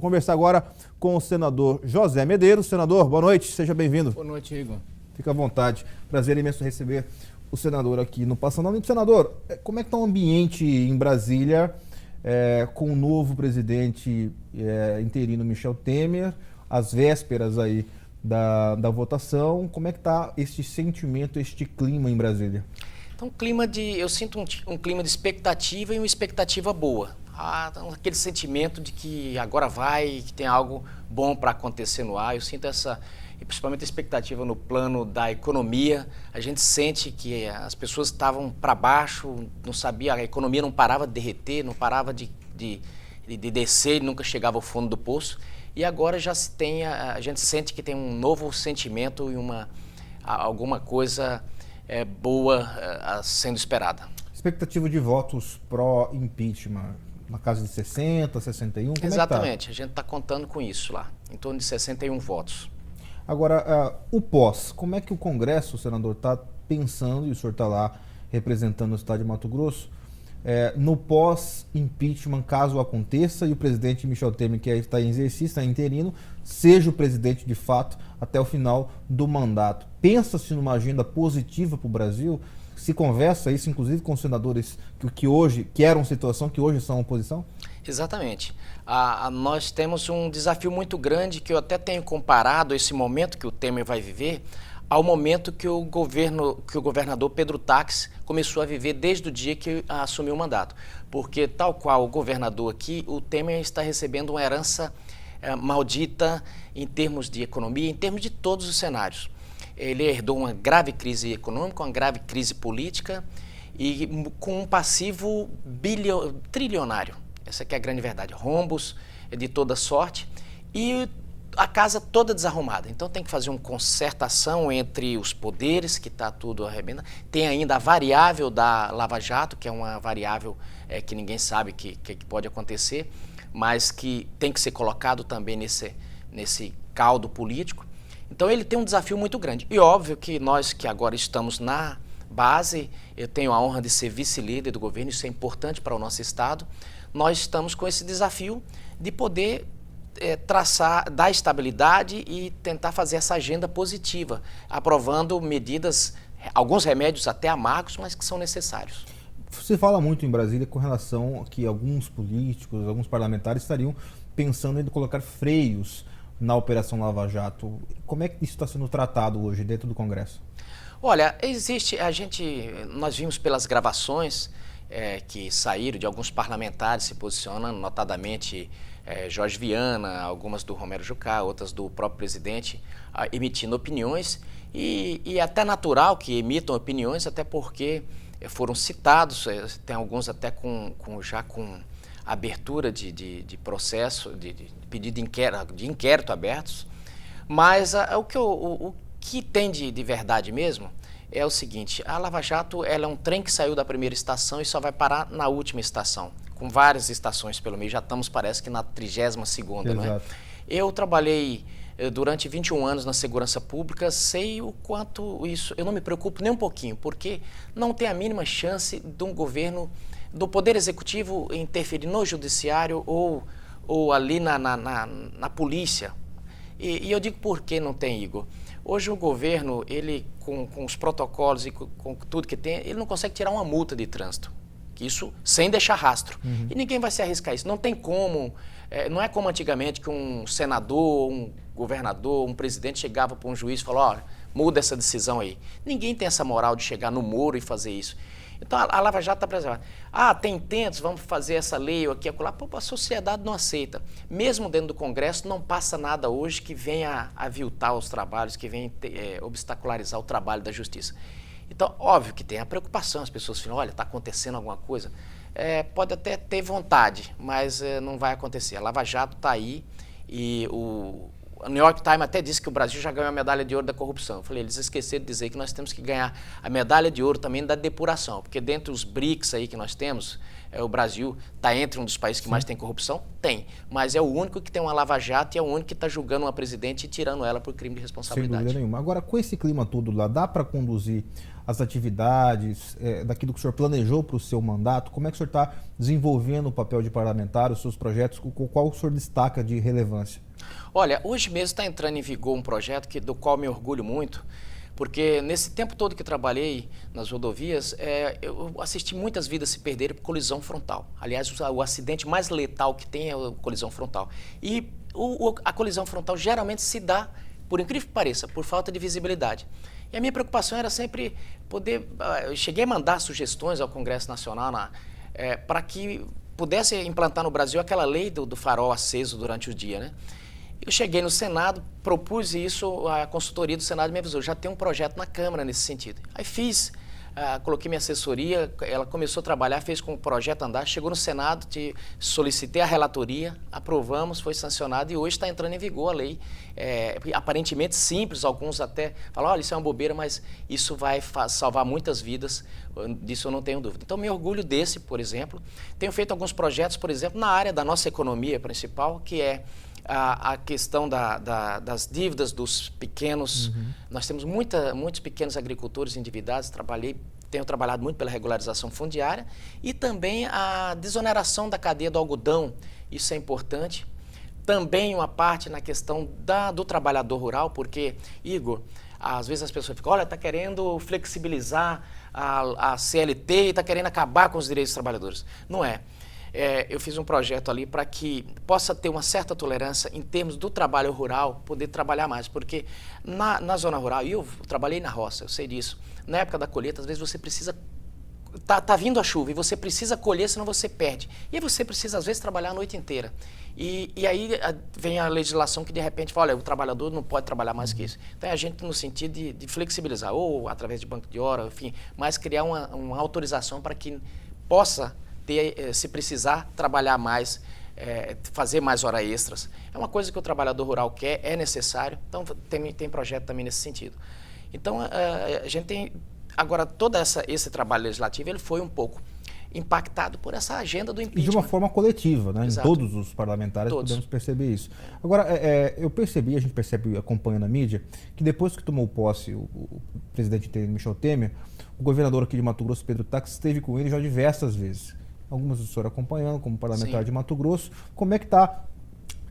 conversar agora com o senador José Medeiros. Senador, boa noite, seja bem-vindo. Boa noite, Igor. Fica à vontade. Prazer imenso receber o senador aqui no Passando a Limpo. Senador, como é que está o ambiente em Brasília com o novo presidente interino Michel Temer, às vésperas aí da votação? Como é que está este sentimento, este clima em Brasília? Então, eu sinto um clima de expectativa e uma expectativa boa. Aquele sentimento de que agora vai, que tem algo bom para acontecer no ar. Eu sinto essa, e principalmente a expectativa no plano da economia. A gente sente que as pessoas estavam para baixo, não sabia, a economia não parava de derreter, não parava de descer, nunca chegava ao fundo do poço. E agora já se tem, a gente sente que tem um novo sentimento e alguma coisa boa sendo esperada. Expectativa de votos pró-impeachment, na casa de 60, 61? Como Exatamente, a gente está contando com isso lá, em torno de 61 votos. Agora, o pós, como é que o Congresso, o senador, está pensando, e o senhor está lá representando o estado de Mato Grosso, no pós-impeachment, caso aconteça, e o presidente Michel Temer, que está em exercício, está interino, seja o presidente de fato até o final do mandato. Pensa-se numa agenda positiva para o Brasil? Se conversa isso, inclusive, com os senadores que eram situação, que hoje são oposição? Exatamente. Nós temos um desafio muito grande que eu até tenho comparado esse momento que o Temer vai viver ao momento que o governador Pedro Táxi começou a viver desde o dia que assumiu o mandato. Porque, tal qual o governador aqui, o Temer está recebendo uma herança maldita em termos de economia, em termos de todos os cenários. Ele herdou uma grave crise econômica, uma grave crise política e com um passivo trilionário. Essa que é a grande verdade. Rombos de toda sorte e a casa toda desarrumada. Então tem que fazer uma concertação entre os poderes, que está tudo arrebentando. Tem ainda a variável da Lava Jato, que é uma variável que ninguém sabe que pode acontecer, mas que tem que ser colocado também nesse caldo político. Então ele tem um desafio muito grande. E óbvio que nós que agora estamos na base, eu tenho a honra de ser vice-líder do governo, isso é importante para o nosso estado, nós estamos com esse desafio de poder traçar, dar estabilidade e tentar fazer essa agenda positiva, aprovando medidas, alguns remédios até amargos, mas que são necessários. Se fala muito em Brasília com relação a que alguns políticos, alguns parlamentares estariam pensando em colocar freios na Operação Lava Jato. Como é que isso está sendo tratado hoje dentro do Congresso? Olha, nós vimos pelas gravações que saíram de alguns parlamentares se posicionando, notadamente Jorge Viana, algumas do Romero Jucá, outras do próprio presidente, emitindo opiniões e até natural que emitam opiniões, até porque foram citados, tem alguns até já com abertura de processo, de pedido de inquérito abertos, mas o que tem de verdade mesmo é o seguinte: a Lava Jato ela é um trem que saiu da primeira estação e só vai parar na última estação, com várias estações pelo meio, já estamos parece que na 32ª, não é? Eu trabalhei durante 21 anos na segurança pública, sei o quanto isso, eu não me preocupo nem um pouquinho, porque não tem a mínima chance de um governo, do Poder Executivo interferir no Judiciário ou ali na polícia. E eu digo por que não tem, Igor. Hoje o governo, ele com os protocolos e com tudo que tem, ele não consegue tirar uma multa de trânsito. Isso sem deixar rastro. Uhum. E ninguém vai se arriscar isso. Não tem como, não é como antigamente que um senador, um governador, um presidente chegava para um juiz e falou: olha, muda essa decisão aí. Ninguém tem essa moral de chegar no muro e fazer isso. Então a Lava Jato está preservada. Tem intentos, vamos fazer essa lei ou aqui, acolá. Pô, a sociedade não aceita. Mesmo dentro do Congresso não passa nada hoje que venha aviltar os trabalhos, que venha obstacularizar o trabalho da justiça. Então, óbvio que tem a preocupação, as pessoas falam: olha, está acontecendo alguma coisa. Pode até ter vontade, mas não vai acontecer. A Lava Jato está aí e o New York Times até disse que o Brasil já ganhou a medalha de ouro da corrupção. Eu falei, eles esqueceram de dizer que nós temos que ganhar a medalha de ouro também da depuração, porque dentre os BRICS aí que nós temos, o Brasil está entre um dos países que mais tem corrupção? Tem, mas é o único que tem uma lava-jato e é o único que está julgando uma presidente e tirando ela por crime de responsabilidade. Sem dúvida nenhuma. Agora, com esse clima todo lá, dá para conduzir as atividades daquilo que o senhor planejou para o seu mandato? Como é que o senhor está desenvolvendo o papel de parlamentar, os seus projetos? Qual o senhor destaca de relevância? Olha, hoje mesmo está entrando em vigor um projeto do qual me orgulho muito, porque nesse tempo todo que trabalhei nas rodovias, eu assisti muitas vidas se perderem por colisão frontal. Aliás, o acidente mais letal que tem é a colisão frontal. E a colisão frontal geralmente se dá, por incrível que pareça, por falta de visibilidade. E a minha preocupação era sempre poder... Eu cheguei a mandar sugestões ao Congresso Nacional para que pudesse implantar no Brasil aquela lei do farol aceso durante o dia, né? Eu cheguei no Senado, propus isso, a consultoria do Senado me avisou, já tem um projeto na Câmara nesse sentido. Aí fiz, coloquei minha assessoria, ela começou a trabalhar, fez com o projeto andar, chegou no Senado, solicitei a relatoria, aprovamos, foi sancionado e hoje está entrando em vigor a lei. Aparentemente simples, alguns até falam, olha, isso é uma bobeira, mas isso vai salvar muitas vidas, disso eu não tenho dúvida. Então, me orgulho desse, por exemplo. Tenho feito alguns projetos, por exemplo, na área da nossa economia principal, que é a questão das dívidas dos pequenos. Nós temos muitos pequenos agricultores endividados, tenho trabalhado muito pela regularização fundiária e também a desoneração da cadeia do algodão, isso é importante. Também uma parte na questão do trabalhador rural, porque, Igor, às vezes as pessoas ficam, olha, está querendo flexibilizar a CLT e está querendo acabar com os direitos dos trabalhadores. Não é. Eu fiz um projeto ali para que possa ter uma certa tolerância em termos do trabalho rural, poder trabalhar mais, porque na zona rural, e eu trabalhei na roça, eu sei disso, na época da colheita, às vezes você precisa, tá vindo a chuva e você precisa colher, senão você perde. E aí você precisa, às vezes, trabalhar a noite inteira. E aí vem a legislação que, de repente, fala, olha, o trabalhador não pode trabalhar mais que isso. Então, a gente, no sentido de flexibilizar, ou através de banco de hora, enfim, mas criar uma autorização para que possa se precisar, trabalhar mais, fazer mais horas extras. É uma coisa que o trabalhador rural quer, é necessário, então tem projeto também nesse sentido. Então, a gente tem... Agora, todo esse trabalho legislativo, ele foi um pouco impactado por essa agenda do impeachment. E de uma forma coletiva, né? Exato. Em todos os parlamentares podemos perceber isso. Agora, eu percebi, a gente percebe acompanhando a mídia, que depois que tomou posse o presidente Michel Temer, o governador aqui de Mato Grosso, Pedro Táxi, esteve com ele já diversas vezes. Algumas do senhor acompanhando como parlamentar Sim. de Mato Grosso. Como é que está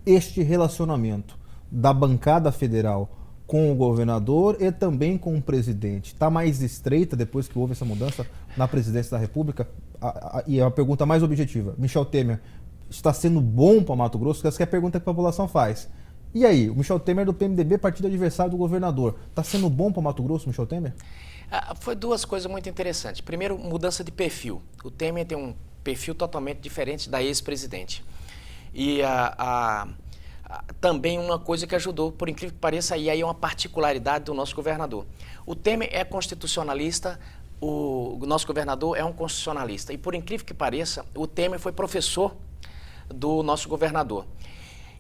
este relacionamento da bancada federal com o governador e também com o presidente? Está mais estreita depois que houve essa mudança na presidência da República? E é uma pergunta mais objetiva. Michel Temer está sendo bom para Mato Grosso? Essa é a pergunta que a população faz. E aí, o Michel Temer do PMDB, partido adversário do governador, está sendo bom para Mato Grosso, Michel Temer? Foi duas coisas muito interessantes. Primeiro, mudança de perfil. O Temer tem um perfil totalmente diferente da ex-presidente. E também uma coisa que ajudou, por incrível que pareça, e aí é uma particularidade do nosso governador. O Temer é constitucionalista, o nosso governador é um constitucionalista. E por incrível que pareça, o Temer foi professor do nosso governador.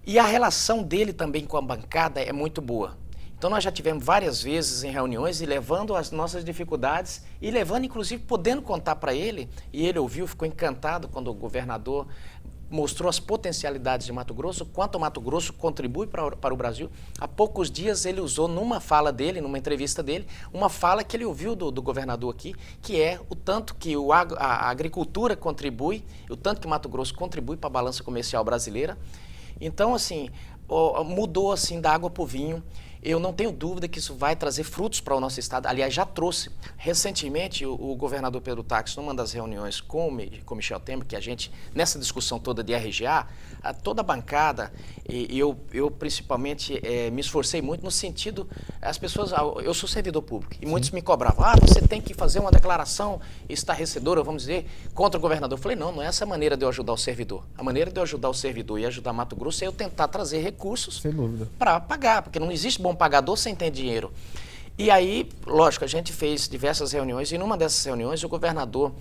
E a relação dele também com a bancada é muito boa. Então nós já tivemos várias vezes em reuniões e levando as nossas dificuldades e levando, inclusive, podendo contar para ele, e ele ouviu, ficou encantado quando o governador mostrou as potencialidades de Mato Grosso, quanto o Mato Grosso contribui para o Brasil. Há poucos dias ele usou numa fala dele, numa entrevista dele, uma fala que ele ouviu do governador aqui, que é o tanto que a agricultura contribui, o tanto que Mato Grosso contribui para a balança comercial brasileira. Então, assim, mudou assim da água para o vinho. Eu não tenho dúvida que isso vai trazer frutos para o nosso estado. Aliás, já trouxe. Recentemente, o governador Pedro Táxi, numa das reuniões com Michel Temer, que a gente, nessa discussão toda de RGA, toda a bancada, e eu principalmente me esforcei muito no sentido, as pessoas, eu sou servidor público, e muitos me cobravam, você tem que fazer uma declaração estarrecedora, vamos dizer, contra o governador. Eu falei, não é essa a maneira de eu ajudar o servidor. A maneira de eu ajudar o servidor e ajudar Mato Grosso é eu tentar trazer recursos para pagar, porque não existe bom pagador sem ter dinheiro. E aí, lógico, a gente fez diversas reuniões e numa dessas reuniões o governador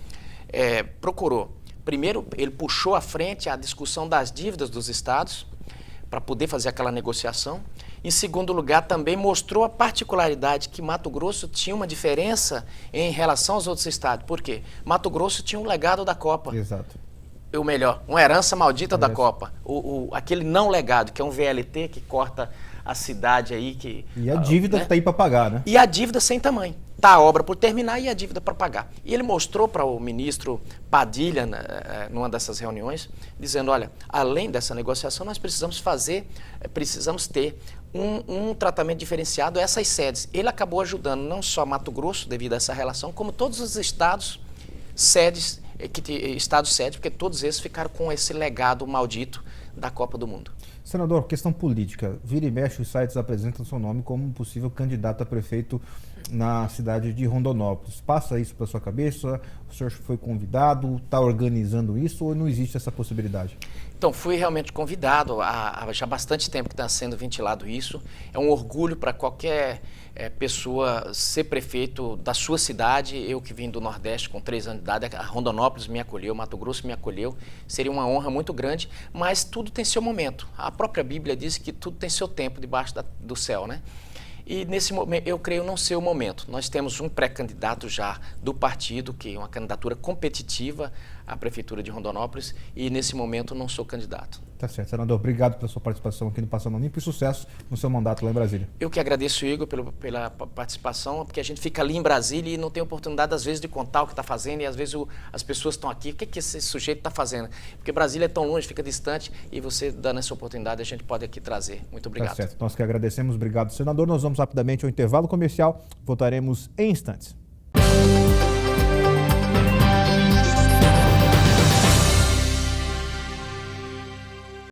procurou. Primeiro, ele puxou à frente a discussão das dívidas dos estados para poder fazer aquela negociação Em segundo lugar, também mostrou a particularidade que Mato Grosso tinha uma diferença em relação aos outros estados. Por quê? Mato Grosso tinha um legado da Copa. Exato. Ou melhor, uma herança maldita da Copa. Aquele não legado, que é um VLT que corta a cidade aí. E a dívida que está aí para pagar, né? E a dívida sem tamanho. Está a obra por terminar e a dívida para pagar. E ele mostrou para o ministro Padilha, numa dessas reuniões, dizendo, olha, além dessa negociação, nós precisamos ter um tratamento diferenciado a essas sedes. Ele acabou ajudando não só Mato Grosso, devido a essa relação, como todos os estados sedes, porque todos esses ficaram com esse legado maldito da Copa do Mundo. Senador, questão política. Vira e mexe, os sites apresentam seu nome como um possível candidato a prefeito na cidade de Rondonópolis. Passa isso para sua cabeça? O senhor foi convidado? Está organizando isso ou não existe essa possibilidade? Então, fui realmente convidado. Há já bastante tempo que está sendo ventilado isso. É um orgulho para qualquer pessoa ser prefeito da sua cidade. Eu que vim do Nordeste com 3 anos de idade, a Rondonópolis me acolheu, Mato Grosso me acolheu. Seria uma honra muito grande, mas tudo tem seu momento. A própria Bíblia diz que tudo tem seu tempo debaixo do céu, né? E nesse momento, eu creio não ser o momento. Nós temos um pré-candidato já do partido, que é uma candidatura competitiva à Prefeitura de Rondonópolis, e nesse momento não sou candidato. Tá certo, senador. Obrigado pela sua participação aqui no Passando a Limpo e sucesso no seu mandato lá em Brasília. Eu que agradeço, Igor, pela participação, porque a gente fica ali em Brasília e não tem oportunidade, às vezes, de contar o que está fazendo, e às vezes as pessoas estão aqui, o que esse sujeito está fazendo? Porque Brasília é tão longe, fica distante, e você dando essa oportunidade, a gente pode aqui trazer. Muito obrigado. Tá certo. Nós que agradecemos. Obrigado, senador. Nós vamos rapidamente ao intervalo comercial. Voltaremos em instantes.